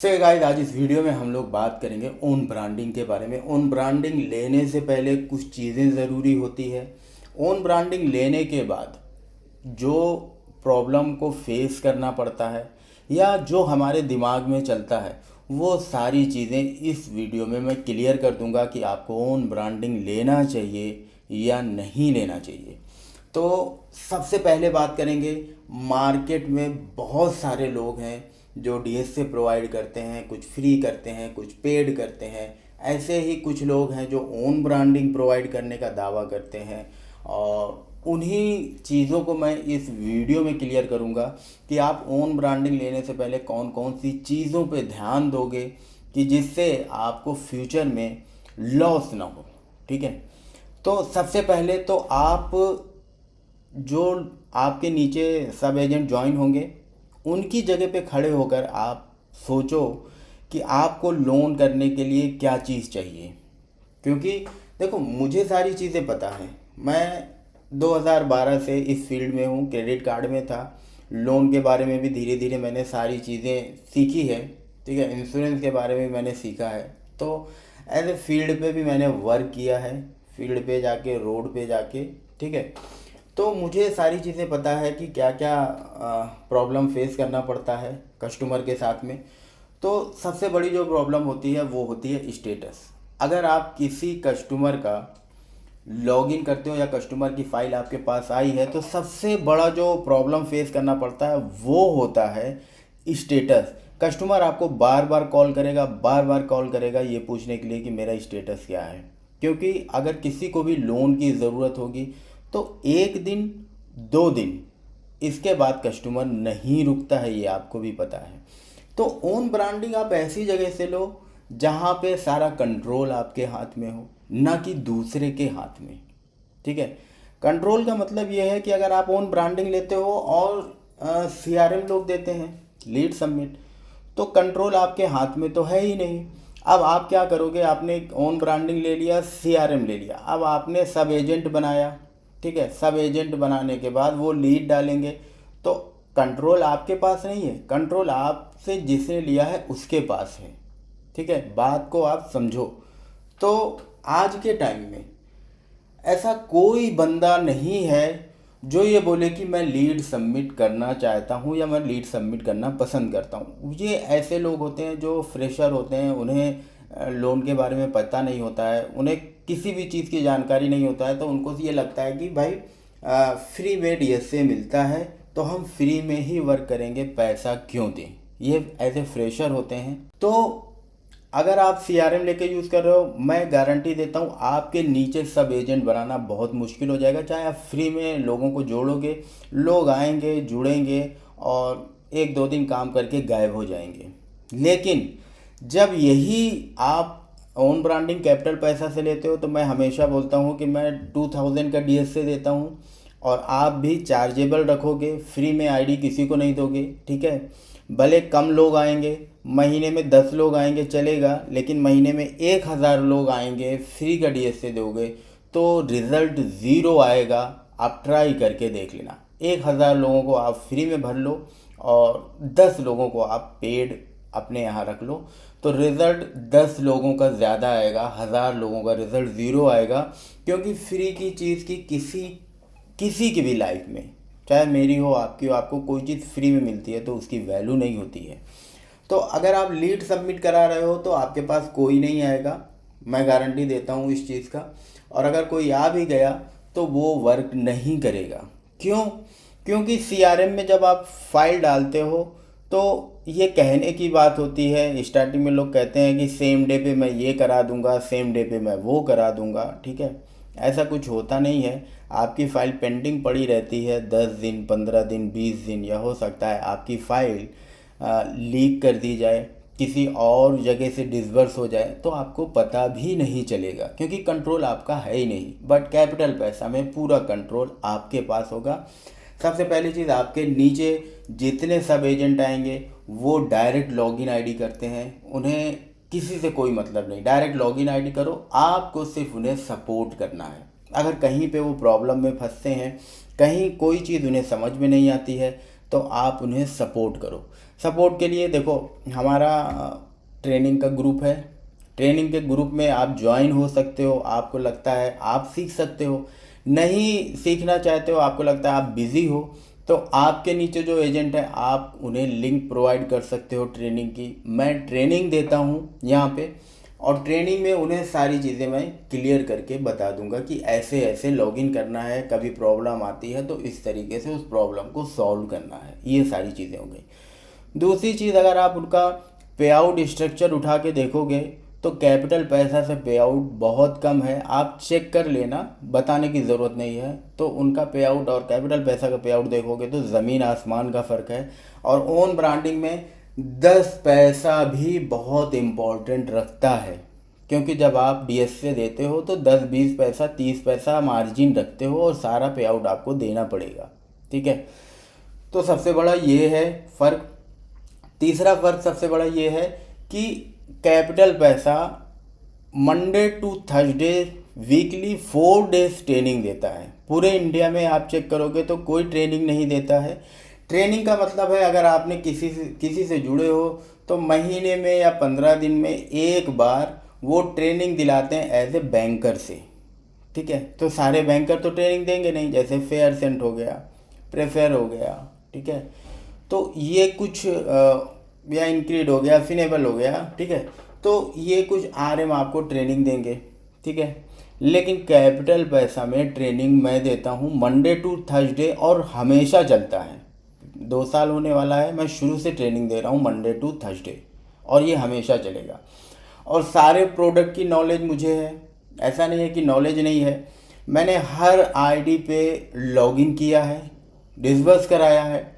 तो गाइस आज इस वीडियो में हम लोग बात करेंगे ओन ब्रांडिंग के बारे में। ओन ब्रांडिंग लेने से पहले कुछ चीज़ें ज़रूरी होती है। ओन ब्रांडिंग लेने के बाद जो प्रॉब्लम को फेस करना पड़ता है या जो हमारे दिमाग में चलता है वो सारी चीज़ें इस वीडियो में मैं क्लियर कर दूंगा कि आपको ओन ब्रांडिंग लेना चाहिए या नहीं लेना चाहिए। तो सबसे पहले बात करेंगे, मार्केट में बहुत सारे लोग हैं जो डीएसए प्रोवाइड करते हैं, कुछ फ्री करते हैं, कुछ पेड करते हैं। ऐसे ही कुछ लोग हैं जो ओन ब्रांडिंग प्रोवाइड करने का दावा करते हैं और उन्हीं चीज़ों को मैं इस वीडियो में क्लियर करूंगा कि आप ओन ब्रांडिंग लेने से पहले कौन कौन सी चीज़ों पे ध्यान दोगे कि जिससे आपको फ्यूचर में लॉस ना हो। ठीक है, तो सबसे पहले तो आप जो आपके नीचे सब एजेंट ज्वाइन होंगे उनकी जगह पे खड़े होकर आप सोचो कि आपको लोन करने के लिए क्या चीज़ चाहिए। क्योंकि देखो, मुझे सारी चीज़ें पता है। मैं 2012 से इस फील्ड में हूँ, क्रेडिट कार्ड में था। लोन के बारे में भी धीरे धीरे मैंने सारी चीज़ें सीखी है। ठीक है, इंश्योरेंस के बारे में मैंने सीखा है। तो एज ए फील्ड पे भी मैंने वर्क किया है, फील्ड पे जाके, रोड पे जाके। ठीक है, तो मुझे सारी चीज़ें पता है कि क्या क्या प्रॉब्लम फेस करना पड़ता है कस्टमर के साथ में। तो सबसे बड़ी जो प्रॉब्लम होती है वो होती है स्टेटस। अगर आप किसी कस्टमर का लॉगिन करते हो या कस्टमर की फ़ाइल आपके पास आई है तो सबसे बड़ा जो प्रॉब्लम फेस करना पड़ता है वो होता है स्टेटस। कस्टमर आपको बार बार कॉल करेगा ये पूछने के लिए कि मेरा स्टेटस क्या है। क्योंकि अगर किसी को भी लोन की ज़रूरत होगी तो एक दिन, 2 दिन, इसके बाद कस्टमर नहीं रुकता है, ये आपको भी पता है। तो ओन ब्रांडिंग आप ऐसी जगह से लो जहाँ पे सारा कंट्रोल आपके हाथ में हो, ना कि दूसरे के हाथ में। ठीक है, कंट्रोल का मतलब ये है कि अगर आप ओन ब्रांडिंग लेते हो और सीआरएम लोग देते हैं लीड सबमिट, तो कंट्रोल आपके हाथ में तो है ही नहीं। अब आप क्या करोगे, आपने ओन ब्रांडिंग ले लिया, सीआरएम ले लिया, अब आपने सब एजेंट बनाया। ठीक है, सब एजेंट बनाने के बाद वो लीड डालेंगे तो कंट्रोल आपके पास नहीं है, कंट्रोल आपसे जिसने लिया है उसके पास है। ठीक है, बात को आप समझो। तो आज के टाइम में ऐसा कोई बंदा नहीं है जो ये बोले कि मैं लीड सबमिट करना चाहता हूँ या मैं लीड सबमिट करना पसंद करता हूँ। ये ऐसे लोग होते हैं जो फ्रेशर होते हैं, उन्हें लोन के बारे में पता नहीं होता है, उन्हें किसी भी चीज़ की जानकारी नहीं होता है। तो उनको ये लगता है कि भाई फ्री में डीएसए मिलता है तो हम फ्री में ही वर्क करेंगे, पैसा क्यों दें। ये ऐसे फ्रेशर होते हैं। तो अगर आप सीआरएम लेके यूज़ कर रहे हो, मैं गारंटी देता हूँ आपके नीचे सब एजेंट बनाना बहुत मुश्किल हो जाएगा। चाहे आप फ्री में लोगों को जोड़ोगे, लोग आएंगे, जुड़ेंगे और 1-2 दिन काम करके गायब हो जाएंगे। लेकिन जब यही आप ओन ब्रांडिंग कैपिटल पैसा से लेते हो तो मैं हमेशा बोलता हूँ कि मैं 2000 का डीएसए देता हूँ और आप भी चार्जेबल रखोगे, फ्री में आईडी किसी को नहीं दोगे। ठीक है, भले कम लोग आएंगे, महीने में 10 लोग आएंगे चलेगा, लेकिन महीने में 1000 लोग आएंगे, फ्री का डीएसए दोगे तो रिज़ल्ट ज़ीरो आएगा। आप ट्राई करके देख लेना, 1000 लोगों को आप फ्री में भर लो और 10 लोगों को आप पेड अपने यहाँ रख लो तो रिज़ल्ट 10 लोगों का ज़्यादा आएगा, 1000 लोगों का रिज़ल्ट ज़ीरो आएगा। क्योंकि फ्री की चीज़ की किसी की भी लाइफ में, चाहे मेरी हो, आपकी हो, आपको कोई चीज़ फ्री में मिलती है तो उसकी वैल्यू नहीं होती है। तो अगर आप लीड सबमिट करा रहे हो तो आपके पास कोई नहीं आएगा, मैं गारंटी देता हूँ इस चीज़ का। और अगर कोई आ भी गया तो वो वर्क नहीं करेगा। क्यों? क्योंकि सीआरएम में जब आप फाइल डालते हो तो ये कहने की बात होती है, स्टार्टिंग में लोग कहते हैं कि सेम डे पे मैं ये करा दूंगा, सेम डे पे मैं वो करा दूंगा। ठीक है, ऐसा कुछ होता नहीं है। आपकी फ़ाइल पेंडिंग पड़ी रहती है 10 दिन, 15 दिन, 20 दिन, या हो सकता है आपकी फ़ाइल लीक कर दी जाए, किसी और जगह से डिसबर्स हो जाए तो आपको पता भी नहीं चलेगा क्योंकि कंट्रोल आपका है ही नहीं। बट कैपिटल पैसा में पूरा कंट्रोल आपके पास होगा। सबसे पहली चीज़, आपके नीचे जितने सब एजेंट आएंगे वो डायरेक्ट लॉगिन आईडी करते हैं, उन्हें किसी से कोई मतलब नहीं। डायरेक्ट लॉगिन आईडी करो, आपको सिर्फ उन्हें सपोर्ट करना है। अगर कहीं पे वो प्रॉब्लम में फंसते हैं, कहीं कोई चीज़ उन्हें समझ में नहीं आती है तो आप उन्हें सपोर्ट करो। सपोर्ट के लिए देखो, हमारा ट्रेनिंग का ग्रुप है। ट्रेनिंग के ग्रुप में आप ज्वाइन हो सकते हो। आपको लगता है आप सीख सकते हो, नहीं सीखना चाहते हो, आपको लगता है आप बिज़ी हो, तो आपके नीचे जो एजेंट है आप उन्हें लिंक प्रोवाइड कर सकते हो ट्रेनिंग की। मैं ट्रेनिंग देता हूँ यहाँ पे, और ट्रेनिंग में उन्हें सारी चीज़ें मैं क्लियर करके बता दूंगा कि ऐसे ऐसे लॉगिन करना है, कभी प्रॉब्लम आती है तो इस तरीके से उस प्रॉब्लम को सॉल्व करना है। ये सारी चीज़ें हो गई। दूसरी चीज़, अगर आप उनका पे आउट स्ट्रक्चर उठा के देखोगे तो कैपिटल पैसा से पे आउट बहुत कम है। आप चेक कर लेना, बताने की ज़रूरत नहीं है। तो उनका पे आउट और कैपिटल पैसा का पे आउट देखोगे तो ज़मीन आसमान का फ़र्क है। और ओन ब्रांडिंग में 10 पैसा भी बहुत इम्पोर्टेंट रखता है, क्योंकि जब आप डीएस से देते हो तो 10-20 पैसा 30 पैसा मार्जिन रखते हो और सारा पे आउट आपको देना पड़ेगा। ठीक है, तो सबसे बड़ा ये है फ़र्क। तीसरा फ़र्क सबसे बड़ा ये है कि कैपिटल पैसा Monday to Thursday weekly 4 days training देता है। पूरे इंडिया में आप चेक करोगे तो कोई ट्रेनिंग नहीं देता है। ट्रेनिंग का मतलब है, अगर आपने किसी से जुड़े हो तो महीने में या 15 दिन में एक बार वो ट्रेनिंग दिलाते हैं एज ए बैंकर से। ठीक है, तो सारे बैंकर तो ट्रेनिंग देंगे नहीं, जैसे फेयर सेंट हो गया, प्रेफेयर हो गया। ठीक है, तो ये कुछ या इंक्रीड हो गया, फिनेबल हो गया। ठीक है, तो ये कुछ आरएम आपको ट्रेनिंग देंगे। ठीक है, लेकिन कैपिटल पैसा में ट्रेनिंग मैं देता हूँ मंडे टू थर्सडे और हमेशा चलता है। 2 साल होने वाला है, मैं शुरू से ट्रेनिंग दे रहा हूँ मंडे टू थर्सडे, और ये हमेशा चलेगा। और सारे प्रोडक्ट की नॉलेज मुझे है, ऐसा नहीं है कि नॉलेज नहीं है। मैंने हर आईडी पे लॉगिन किया है, डिस्बर्स कराया है,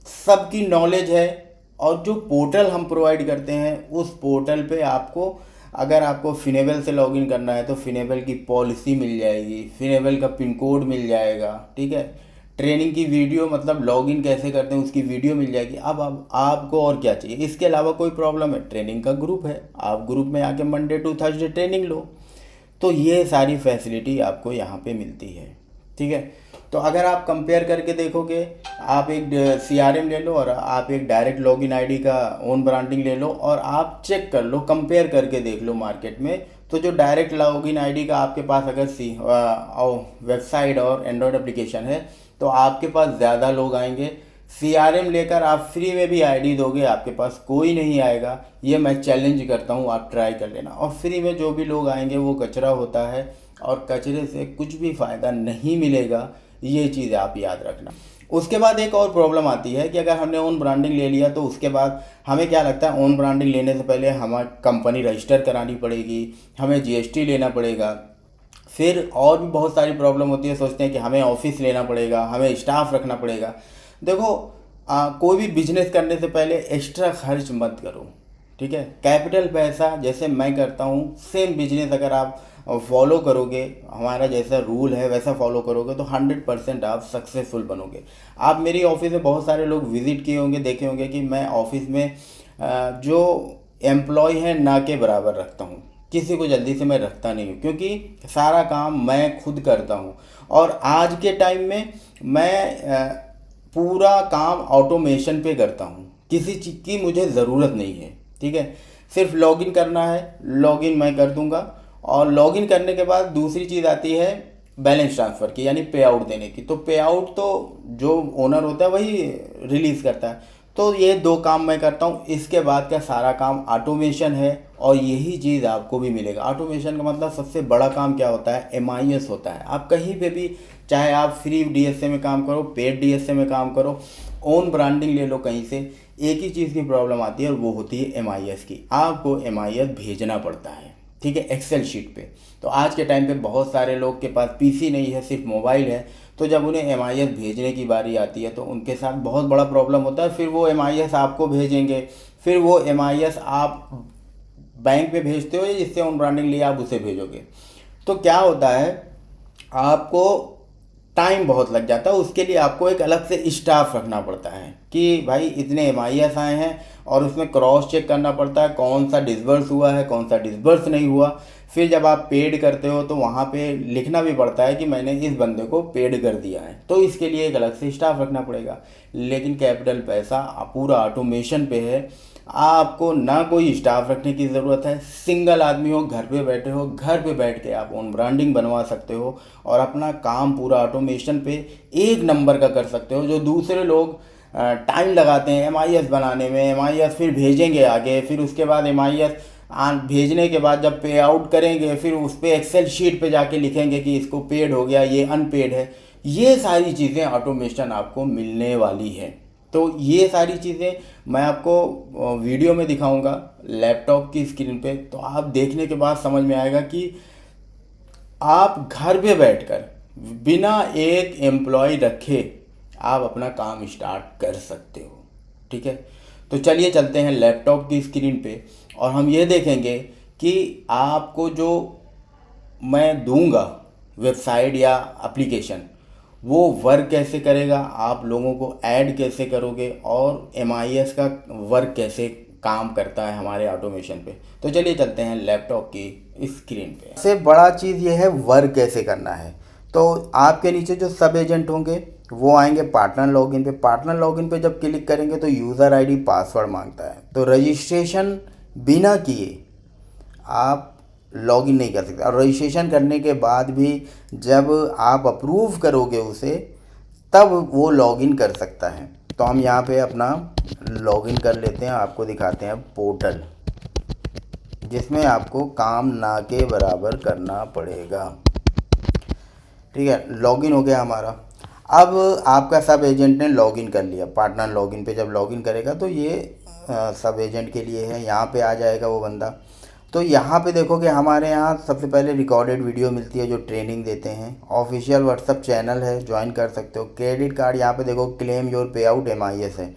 सबकी नॉलेज है। और जो पोर्टल हम प्रोवाइड करते हैं उस पोर्टल पे आपको, अगर आपको फिनेबल से लॉगिन करना है तो फिनेबल की पॉलिसी मिल जाएगी, फिनेबल का पिन कोड मिल जाएगा। ठीक है, ट्रेनिंग की वीडियो, मतलब लॉगिन कैसे करते हैं उसकी वीडियो मिल जाएगी। अब आपको और क्या चाहिए? इसके अलावा कोई प्रॉब्लम है? ट्रेनिंग का ग्रुप है, आप ग्रुप में आके मंडे टू थर्सडे ट्रेनिंग लो। तो ये सारी फैसिलिटी आपको यहाँ पे मिलती है। ठीक है, तो अगर आप कंपेयर करके देखोगे, आप एक सीआरएम ले लो और आप एक डायरेक्ट लॉगिन आईडी का ओन ब्रांडिंग ले लो और आप चेक कर लो, कंपेयर करके देख लो मार्केट में। तो जो डायरेक्ट लॉगिन आईडी का आपके पास अगर वेबसाइट और एंड्रॉयड एप्लीकेशन है तो आपके पास ज़्यादा लोग आएंगे। सीआरएम लेकर आप फ्री में भी आईडी दोगे, आपके पास कोई नहीं आएगा। ये मैं चैलेंज करता हूँ, आप ट्राई कर लेना। और फ्री में जो भी लोग आएंगे वो कचरा होता है और कचरे से कुछ भी फ़ायदा नहीं मिलेगा, ये चीज़ आप याद रखना। उसके बाद एक और प्रॉब्लम आती है कि अगर हमने ओन ब्रांडिंग ले लिया तो उसके बाद हमें क्या लगता है, ओन ब्रांडिंग लेने से पहले हमें कंपनी रजिस्टर करानी पड़ेगी, हमें जीएसटी लेना पड़ेगा, फिर और भी बहुत सारी प्रॉब्लम होती है। सोचते हैं कि हमें ऑफिस लेना पड़ेगा, हमें स्टाफ रखना पड़ेगा। देखो, कोई भी बिजनेस करने से पहले एक्स्ट्रा खर्च मत करो। ठीक है, कैपिटल पैसा जैसे मैं करता हूँ, सेम बिजनेस अगर आप फॉलो करोगे, हमारा जैसा रूल है वैसा फॉलो करोगे तो 100% आप सक्सेसफुल बनोगे। आप मेरी ऑफिस में बहुत सारे लोग विजिट किए होंगे, देखे होंगे कि मैं ऑफिस में जो एम्प्लॉय हैं ना के बराबर रखता हूँ। किसी को जल्दी से मैं रखता नहीं हूँ, क्योंकि सारा काम मैं खुद करता हूँ। और आज के टाइम में मैं पूरा काम ऑटोमेशन पे करता हूँ, किसी चीज़ की मुझे ज़रूरत नहीं है। ठीक है, सिर्फ लॉगिन करना है, लॉगिन मैं कर दूंगा। और लॉगिन करने के बाद दूसरी चीज़ आती है बैलेंस ट्रांसफ़र की, यानी पे आउट देने की। तो पे आउट तो जो ओनर होता है वही रिलीज़ करता है। तो ये 2 काम मैं करता हूँ। इसके बाद का सारा काम ऑटोमेशन है, और यही चीज़ आपको भी मिलेगा। ऑटोमेशन का मतलब सबसे बड़ा काम क्या होता है? एमआईएस होता है। आप कहीं पे भी, चाहे आप फ्री डीएसए में काम करो, पेड डीएसए में काम करो, ओन ब्रांडिंग ले लो कहीं से, एक ही चीज़ की प्रॉब्लम आती है और वो होती है एमआईएस की। आपको एमआईएस भेजना पड़ता है। ठीक है, एक्सेल शीट पे। तो आज के टाइम पे बहुत सारे लोग के पास पीसी नहीं है, सिर्फ मोबाइल है। तो जब उन्हें एमआईएस भेजने की बारी आती है तो उनके साथ बहुत बड़ा प्रॉब्लम होता है। फिर वो एमआईएस आपको भेजेंगे, फिर वो एमआईएस आप बैंक में भेजते हो या जिससे ओन ब्रांडिंग लिया आप उसे भेजोगे। तो क्या होता है, आपको टाइम बहुत लग जाता है। उसके लिए आपको एक अलग से स्टाफ रखना पड़ता है कि भाई इतने MIS आए हैं, और उसमें क्रॉस चेक करना पड़ता है कौन सा डिसबर्स हुआ है, कौन सा डिसबर्स नहीं हुआ। फिर जब आप पेड करते हो तो वहाँ पे लिखना भी पड़ता है कि मैंने इस बंदे को पेड कर दिया है, तो इसके लिए एक अलग से स्टाफ रखना पड़ेगा। लेकिन कैपिटल पैसा पूरा ऑटोमेशन पे है, आपको ना कोई स्टाफ रखने की ज़रूरत है। सिंगल आदमी हो, घर पे बैठे हो, घर पे बैठ के आप ओन ब्रांडिंग बनवा सकते हो और अपना काम पूरा ऑटोमेशन पे एक नंबर का कर सकते हो। जो दूसरे लोग टाइम लगाते हैं MIS बनाने में, MIS फिर भेजेंगे आगे, फिर उसके बाद MIS भेजने के बाद जब पे आउट करेंगे फिर उस पर एक्सेल शीट पे जाके लिखेंगे कि इसको पेड हो गया, ये अनपेड है। ये सारी चीज़ें ऑटोमेशन आपको मिलने वाली है। तो ये सारी चीज़ें मैं आपको वीडियो में दिखाऊंगा लैपटॉप की स्क्रीन पे, तो आप देखने के बाद समझ में आएगा कि आप घर पे बैठकर बिना एक एम्प्लॉय रखे आप अपना काम स्टार्ट कर सकते हो। ठीक है, तो चलिए चलते हैं लैपटॉप की स्क्रीन पे और हम ये देखेंगे कि आपको जो मैं दूंगा वेबसाइट या एप्लीकेशन, वो वर्क कैसे करेगा, आप लोगों को ऐड कैसे करोगे, और MIS का वर्क कैसे काम करता है हमारे ऑटोमेशन पे। तो चलिए चलते हैं लैपटॉप की स्क्रीन पे। सबसे बड़ा चीज़ ये है वर्क कैसे करना है। तो आपके नीचे जो सब एजेंट होंगे वो आएंगे पार्टनर लॉगिन पे। पार्टनर लॉगिन पे जब क्लिक करेंगे तो यूज़र ID पासवर्ड मांगता है, तो रजिस्ट्रेशन बिना किए आप लॉगिन नहीं कर सकते। और रजिस्ट्रेशन करने के बाद भी जब आप अप्रूव करोगे उसे, तब वो लॉगिन कर सकता है। तो हम यहाँ पे अपना लॉगिन कर लेते हैं, आपको दिखाते हैं पोर्टल, जिसमें आपको काम ना के बराबर करना पड़ेगा। ठीक है, लॉगिन हो गया हमारा। अब आपका सब एजेंट ने लॉगिन कर लिया। पार्टनर लॉगिन पे जब लॉगिन करेगा तो ये सब एजेंट के लिए है, यहाँ पे आ जाएगा वो बंदा। तो यहाँ पे देखोगे हमारे यहाँ सबसे पहले रिकॉर्डेड वीडियो मिलती है जो ट्रेनिंग देते हैं। ऑफिशियल व्हाट्सअप चैनल है, ज्वाइन कर सकते हो। क्रेडिट कार्ड यहाँ पे देखो क्लेम योर पे आउट MIS है,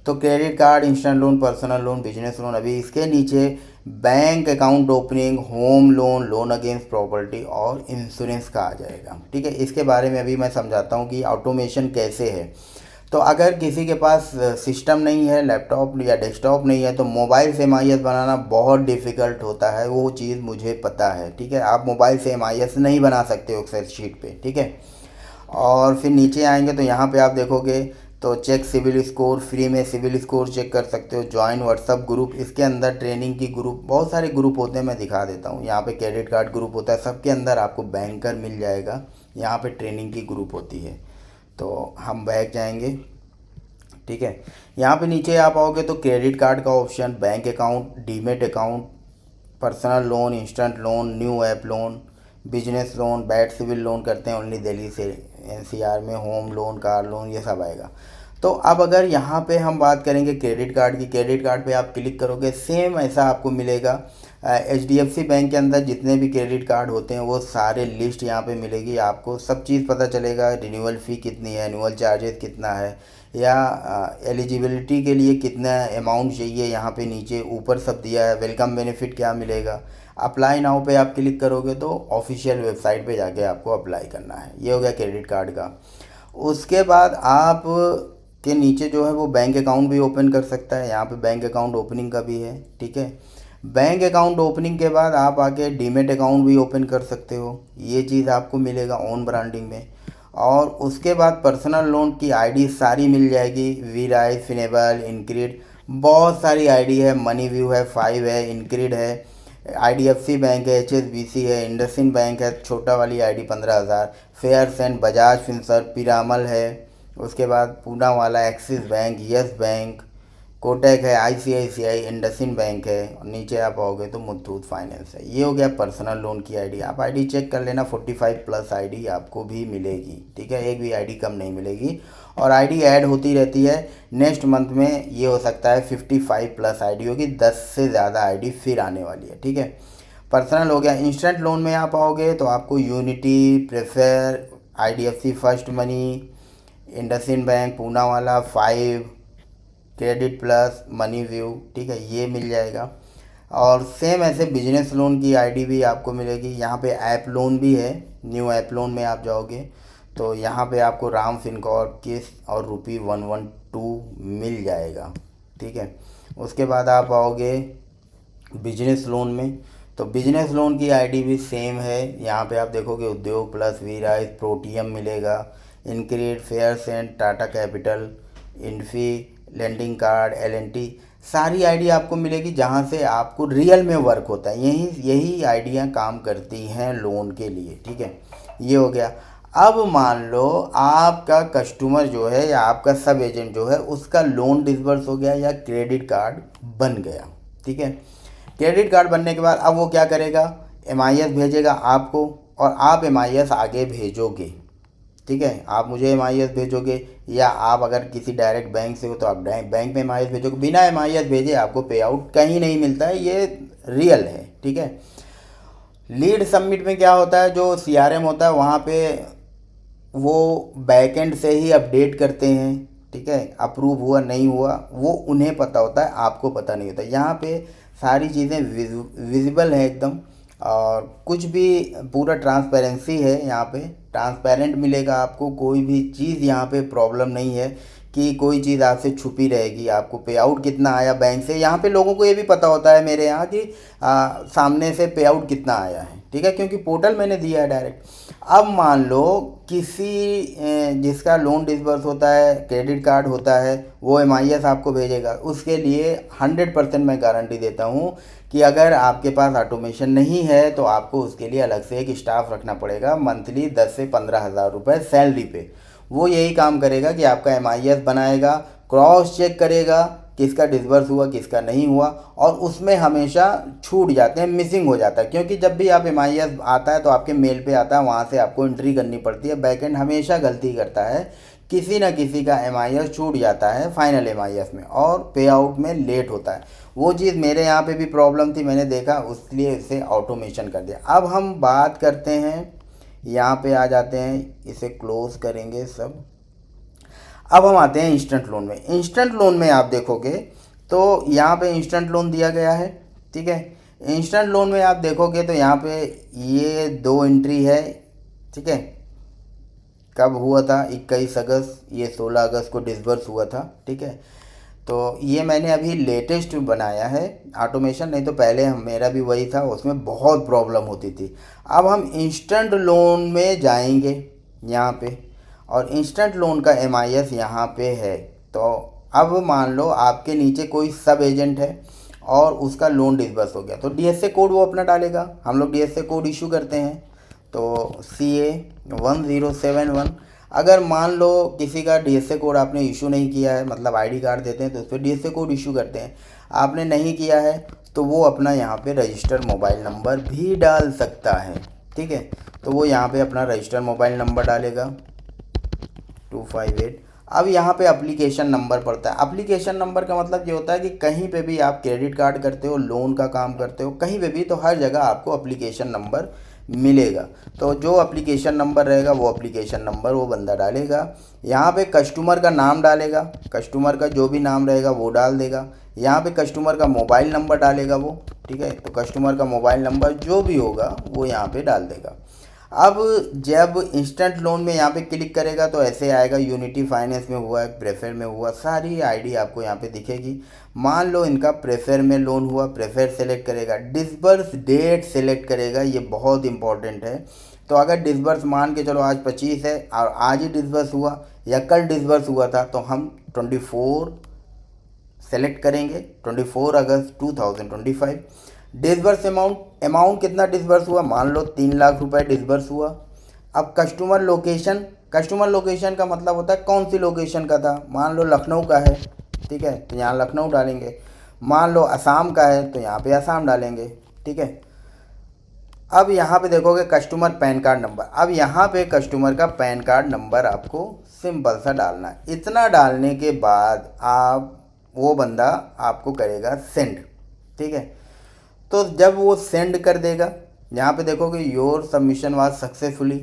तो credit card, instant loan, personal loan, business loan. अभी इसके नीचे bank account opening, home loan, loan against property और इंश्योरेंस का आ जाएगा। ठीक है, इसके बारे में अभी मैं समझाता हूँ कि ऑटोमेशन कैसे है। तो अगर किसी के पास सिस्टम नहीं है, लैपटॉप या डेस्कटॉप नहीं है, तो मोबाइल से MIS बनाना बहुत डिफ़िकल्ट होता है, वो चीज़ मुझे पता है। ठीक है, आप मोबाइल से MIS नहीं बना सकते हो एक्सेल शीट पे। ठीक है, और फिर नीचे आएंगे तो यहाँ पे आप देखोगे तो चेक सिविल स्कोर, फ्री में सिविल स्कोर चेक कर सकते हो। ज्वाइन व्हाट्सअप ग्रुप, इसके अंदर ट्रेनिंग की ग्रुप, बहुत सारे ग्रुप होते हैं, मैं दिखा देता हूँ। यहाँ पे क्रेडिट कार्ड ग्रुप होता है, सबके अंदर आपको बैंकर मिल जाएगा। यहाँ पे ट्रेनिंग की ग्रुप होती है। तो हम बैक जाएंगे। ठीक है, यहाँ पे नीचे आप आओगे तो क्रेडिट कार्ड का option, bank account, demat account, personal loan, instant loan, new app loan, business loan, bad CIBIL loan करते हैं ओनली दिल्ली से NCR में, होम लोन, कार लोन, ये सब आएगा। तो अब अगर यहाँ पे हम बात करेंगे क्रेडिट कार्ड की, क्रेडिट कार्ड पे आप क्लिक करोगे सेम ऐसा आपको मिलेगा। HDFC बैंक के अंदर जितने भी क्रेडिट कार्ड होते हैं वो सारे लिस्ट यहाँ पे मिलेगी, आपको सब चीज़ पता चलेगा। रिन्यूअल फ़ी कितनी है, एनुअल चार्जेस कितना है, या एलिजिबिलिटी के लिए कितना अमाउंट चाहिए, यहाँ पे नीचे ऊपर सब दिया है। वेलकम बेनिफिट क्या मिलेगा। अप्लाई नाउ पे आप क्लिक करोगे तो ऑफिशियल वेबसाइट पे जाके आपको अप्लाई करना है। ये हो गया क्रेडिट कार्ड का। उसके बाद आप के नीचे जो है वो बैंक अकाउंट भी ओपन कर सकता है, यहाँ पे बैंक अकाउंट ओपनिंग का भी है। ठीक है, बैंक अकाउंट ओपनिंग के बाद आप आके डीमेट अकाउंट भी ओपन कर सकते हो, ये चीज़ आपको मिलेगा ओन ब्रांडिंग में। और उसके बाद पर्सनल लोन की ID सारी मिल जाएगी, वीराइज, फिनेबल, इनक्रीड, बहुत सारी ID है। मनी व्यू है, 5 है, इनक्रीड है, IDFC बैंक है, HSBC है, इंडसइंड बैंक है, छोटा वाली ID 15,000, फेयर्स एंड, बजाज फिनसर्व, पिरामल है। उसके बाद Poonawalla Axis bank, Yes bank, Kotak है, ICICI, इंडसइंड बैंक है, और नीचे आप आओगे तो मुथूट फाइनेंस है। ये हो गया पर्सनल लोन की ID। आप ID चेक कर लेना, 45+ ID आपको भी मिलेगी। ठीक है, एक भी ID कम नहीं मिलेगी, और ID ऐड होती रहती है। नेक्स्ट मंथ में ये हो सकता है 55+ ID होगी, 10 से ज़्यादा ID फिर आने वाली है। ठीक है, पर्सनल हो गया। इंस्टेंट लोन में आप आओगे तो आपको unity, prefer, IDFC first money, IndusInd bank, Poona वाला, 5, क्रेडिट प्लस, मनी व्यू, ठीक है, ये मिल जाएगा। और सेम ऐसे बिजनेस लोन की ID भी आपको मिलेगी। यहाँ पे ऐप लोन भी है, न्यू ऐप लोन में आप जाओगे तो यहाँ पे आपको राम फिनकॉर्प किस्त और ₹112 मिल जाएगा। ठीक है, उसके बाद आप आओगे बिजनेस लोन में। तो बिजनेस लोन की आईडी भी सेम है। यहाँ पे आप देखोगे उद्योग प्लस वीराइज प्रोटियम मिलेगा, इनक्रीड फेयर्स and Tata Capital, Infi, lending card, L and T, सारी आईडी आपको मिलेगी जहाँ से आपको रियल में वर्क होता है। यही यही आइडियाँ काम करती हैं लोन के लिए। ठीक है, ये हो गया। अब मान लो आपका कस्टमर जो है या आपका सब एजेंट जो है उसका लोन डिसबर्स हो गया या क्रेडिट कार्ड बन गया। ठीक है, क्रेडिट कार्ड बनने के बाद अब वो क्या करेगा, एमआईएस भेजेगा आपको और आप एमआईएस आगे भेजोगे। ठीक है, आप मुझे एमआईएस भेजोगे या आप अगर किसी डायरेक्ट बैंक से हो तो आप बैंक में एमआईएस भेजोगे। बिना एमआईएस भेजे आपको पे आउट कहीं नहीं मिलता है, ये रियल है। ठीक है, लीड सबमिट में क्या होता है, जो सीआरएम होता है वहाँ पे वो बैकएंड से ही अपडेट करते हैं। ठीक है, अप्रूव हुआ नहीं हुआ वो उन्हें पता होता है, आपको पता नहीं होता। यहाँ पे सारी चीज़ें विजिबल है एकदम, और कुछ भी पूरा ट्रांसपेरेंसी है। यहाँ पे ट्रांसपेरेंट मिलेगा आपको, कोई भी चीज़ यहाँ पे प्रॉब्लम नहीं है कि कोई चीज़ आपसे छुपी रहेगी। आपको पे आउट कितना आया बैंक से, यहाँ पे लोगों को ये भी पता होता है मेरे यहाँ कि सामने से पे आउट कितना आया है। ठीक है, क्योंकि पोर्टल मैंने दिया है डायरेक्ट। अब मान लो किसी जिसका लोन डिसबर्स होता है, क्रेडिट कार्ड होता है, वो एमआईएस आपको भेजेगा। उसके लिए 100% मैं गारंटी देता हूँ कि अगर आपके पास ऑटोमेशन नहीं है तो आपको उसके लिए अलग से एक स्टाफ रखना पड़ेगा, मंथली 10 से 15 हज़ार रुपये सैलरी पे। वो यही काम करेगा कि आपका एमआईएस बनाएगा, क्रॉस चेक करेगा किसका डिसबर्स हुआ किसका नहीं हुआ, और उसमें हमेशा छूट जाते हैं, मिसिंग हो जाता है। क्योंकि जब भी आप एमआईएस आता है तो आपके मेल पे आता है, वहाँ से आपको एंट्री करनी पड़ती है। बैकएंड हमेशा गलती करता है, किसी ना किसी का एमआईएस छूट जाता है फाइनल एमआईएस में, और पे आउट में लेट होता है। वो चीज़ मेरे यहाँ पे भी प्रॉब्लम थी, मैंने देखा, इसलिए इसे ऑटोमेशन कर दिया। अब हम बात करते हैं, यहाँ पे आ जाते हैं, इसे क्लोज करेंगे सब। अब हम आते हैं इंस्टेंट लोन में। इंस्टेंट लोन में आप देखोगे तो यहाँ पे इंस्टेंट लोन दिया गया है। ठीक है, इंस्टेंट लोन में आप देखोगे तो यहाँ पे ये 2 एंट्री है। ठीक है, कब हुआ था, 21 अगस्त, ये 16 अगस्त को डिसबर्स हुआ था। ठीक है, तो ये मैंने अभी लेटेस्ट बनाया है ऑटोमेशन, नहीं तो पहले मेरा भी वही था, उसमें बहुत प्रॉब्लम होती थी। अब हम इंस्टेंट लोन में जाएंगे यहाँ पे, और इंस्टेंट लोन का एमआईएस यहाँ पे है। तो अब मान लो आपके नीचे कोई सब एजेंट है और उसका लोन डिसबर्स हो गया, तो डीएसए कोड वो अपना डालेगा। हम लोग डीएसए कोड इशू करते हैं, तो CA1071। अगर मान लो किसी का डीएसए कोड आपने इशू नहीं किया है, मतलब आईडी कार्ड देते हैं तो उस पर डीएसए कोड इशू करते हैं, आपने नहीं किया है तो वो अपना यहाँ पे रजिस्टर मोबाइल नंबर भी डाल सकता है। ठीक है, तो वो यहाँ पे अपना रजिस्टर मोबाइल नंबर डालेगा 258। अब यहाँ पे एप्लीकेशन नंबर पड़ता है। एप्लीकेशन नंबर का मतलब ये होता है कि कहीं पे भी आप क्रेडिट कार्ड करते हो, लोन का काम करते हो, कहीं पे भी, तो हर जगह आपको एप्लीकेशन नंबर मिलेगा। तो जो एप्लीकेशन नंबर रहेगा वो एप्लीकेशन नंबर वो बंदा डालेगा। यहाँ पे कस्टमर का नाम डालेगा, कस्टमर का जो भी नाम रहेगा वो डाल देगा। यहाँ पे कस्टमर का मोबाइल नंबर डालेगा वो। ठीक है, तो कस्टमर का मोबाइल नंबर जो भी होगा वो यहाँ पे डाल देगा। अब जब इंस्टेंट लोन में यहाँ पे क्लिक करेगा तो ऐसे आएगा, यूनिटी फाइनेंस में हुआ है, प्रेफर में हुआ, सारी आईडी आपको यहाँ पे दिखेगी। मान लो इनका प्रेफर में लोन हुआ, प्रेफर सेलेक्ट करेगा, डिसबर्स डेट सेलेक्ट करेगा, ये बहुत इंपॉर्टेंट है। तो अगर डिसबर्स मान के चलो आज 25 है और आज ही डिसबर्स हुआ या कल डिसबर्स हुआ था, तो हम 24 सेलेक्ट करेंगे, 24 अगस्त 2025। डिसबर्स अमाउंट कितना डिसबर्स हुआ, मान लो 3 लाख रुपए डिसबर्स हुआ। अब कस्टमर लोकेशन का मतलब होता है कौन सी लोकेशन का था, मान लो लखनऊ का है। ठीक है, तो यहाँ लखनऊ डालेंगे। मान लो असम का है तो यहाँ पे असम डालेंगे। ठीक है, अब यहाँ पे देखोगे कस्टमर पैन कार्ड नंबर। अब यहाँ पे कस्टमर का पैन कार्ड नंबर आपको सिंपल सा डालना है। इतना डालने के बाद वो बंदा आपको करेगा सेंड। ठीक है, तो जब वो सेंड कर देगा, यहाँ पे देखोगे योर सबमिशन वाज सक्सेसफुली।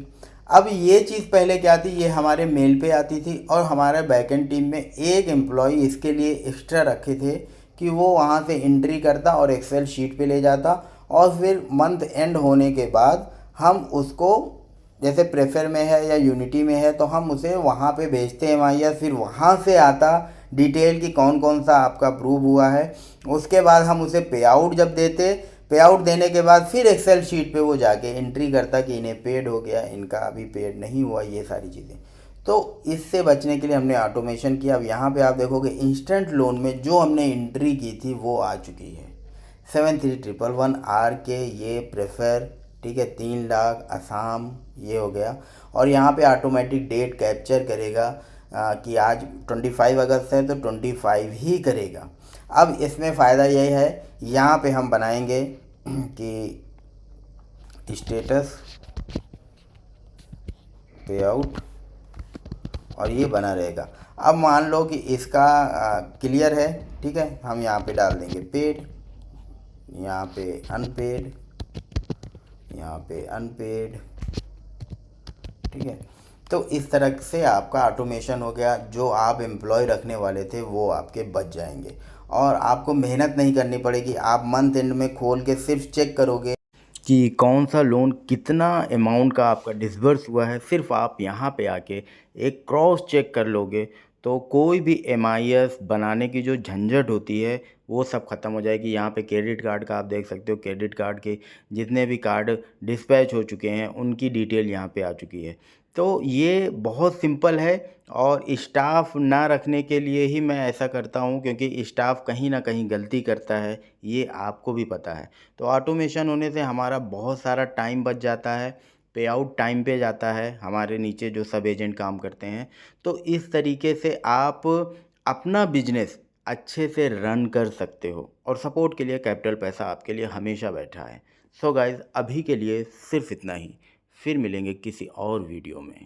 अब ये चीज़ पहले क्या थी, ये हमारे मेल पे आती थी, और हमारे बैकएंड टीम में एक एम्प्लॉय इसके लिए एक्स्ट्रा रखे थे कि वो वहाँ से एंट्री करता और एक्सेल शीट पे ले जाता, और फिर मंथ एंड होने के बाद हम उसको जैसे प्रेफर में है या यूनिटी में है तो हम उसे वहाँ पे भेजते हैं MIS, फिर वहाँ से आता डिटेल कि कौन कौन सा आपका अप्रूव हुआ है। उसके बाद हम उसे पे आउट जब देते, पे आउट देने के बाद फिर एक्सेल शीट पे वो जाके एंट्री करता कि इन्हें पेड हो गया, इनका अभी पेड नहीं हुआ, ये सारी चीज़ें। तो इससे बचने के लिए हमने ऑटोमेशन किया। अब यहाँ पे आप देखोगे इंस्टेंट लोन में जो हमने एंट्री की थी वो आ चुकी है। 7311R के ये प्रेफर, ठीक है, 3 लाख असम ये हो गया। और यहाँ पे ऑटोमेटिक डेट कैप्चर करेगा कि आज 25 अगस्त है तो 25 ही करेगा। अब इसमें फ़ायदा यही है, यहाँ पे हम बनाएंगे कि स्टेटस पे आउट और ये बना रहेगा। अब मान लो कि इसका क्लियर है, ठीक है, हम यहाँ पे डाल देंगे पेड, यहाँ पे अनपेड, यहाँ पे अनपेड, ठीक है। तो इस तरह से आपका ऑटोमेशन हो गया। जो आप एम्प्लॉय रखने वाले थे वो आपके बच जाएंगे और आपको मेहनत नहीं करनी पड़ेगी। आप मंथ एंड में खोल के सिर्फ चेक करोगे कि कौन सा लोन कितना अमाउंट का आपका डिसबर्स हुआ है। सिर्फ आप यहाँ पे आके एक क्रॉस चेक कर लोगे तो कोई भी MIS बनाने की जो झंझट होती है वो सब ख़त्म हो जाएगी। यहाँ पे क्रेडिट कार्ड का आप देख सकते हो, क्रेडिट कार्ड के जितने भी कार्ड डिस्पैच हो चुके हैं उनकी डिटेल यहाँ पे आ चुकी है। तो ये बहुत सिंपल है और स्टाफ ना रखने के लिए ही मैं ऐसा करता हूँ, क्योंकि स्टाफ कहीं ना कहीं गलती करता है, ये आपको भी पता है। तो ऑटोमेशन होने से हमारा बहुत सारा टाइम बच जाता है, पे आउट टाइम पे जाता है, हमारे नीचे जो सब एजेंट काम करते हैं। तो इस तरीके से आप अपना बिजनेस अच्छे से रन कर सकते हो और सपोर्ट के लिए कैपिटल पैसा आपके लिए हमेशा बैठा है। सो गाइज़, अभी के लिए सिर्फ इतना ही। फिर मिलेंगे किसी और वीडियो में।